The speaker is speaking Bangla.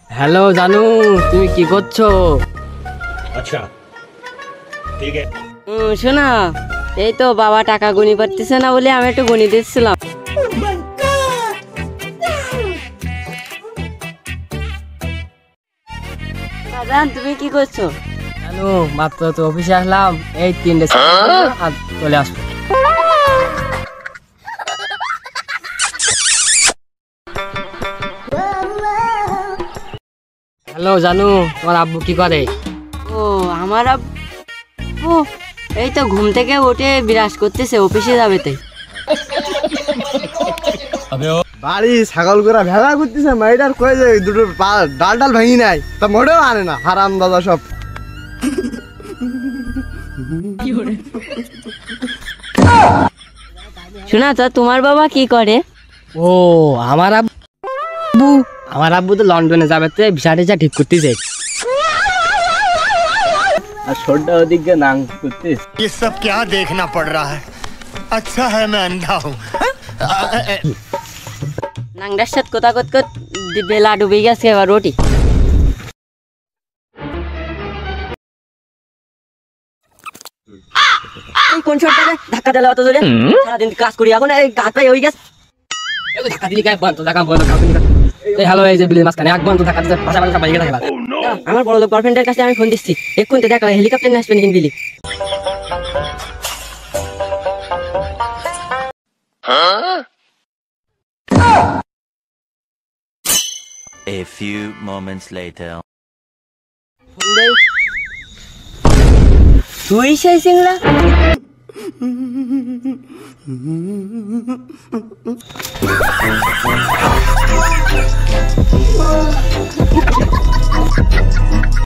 হ্যালো জানু, তুমি কি করছো? अच्छा ठीक है। শোনা, এই তো বাবা টাকা গুনি পারতেছে না বলে আমি একটু গুনি দিচ্ছিলাম। বাজান, তুমি কি করছো? জানু, মাত্র তো অফিসে আসলাম, এই 3টে আর চলে আসবো। হ্যালো জানু, তোমার আব্বু কি করে? ও, আমার আব্বু এই তো ঘুম থেকে উঠে বিরাজ করতেছে, অফিসে যাবে তাই। বাড়ি ছাগল করে ভেলা করতেছে, মেয়েটার কয়ে যে দুটো ডাল ডাল ভেঙি নাই, তা মোটেও আনে না, হারাম দাদা সব। শোনা তো, তোমার বাবা কি করে? ও, আমার আব্বু তো লন্ডনে যাবে, তো ভিসা টিসা ঠিক করতেছে। আর ছোটটা ওদিকে নাং করতে। ये सब क्या देखना पड़ रहा है? अच्छा है मैं अंधा हूँ। নাংটার সাথে কথা কত বেলা ডুবে গেছে, এবার রুটি। কোন ছোটটাকে ধাক্কা দিলে অত জোরে? সারাদিন কাজ করি, এখন এই হাত পায়ে হয়ে গেছে। ধাক্কা দিলি গায়ে বন্ধ, ধাক্কা বন্ধ। হ্যালো, এই যে বিলের মাঝখানে এক বন্ধ ধাক্কা দিতে পাশাপাশি সবাই গিয়ে থাকে। আমার বড় লোক গার্লফ্রেন্ডের কাছে আমি ফোন দিচ্ছি, এক্ষুনি তো দেখা হেলিকপ্টার নিয়ে আসবেন বিলি। A few moments later. তুই সেই সিংলা?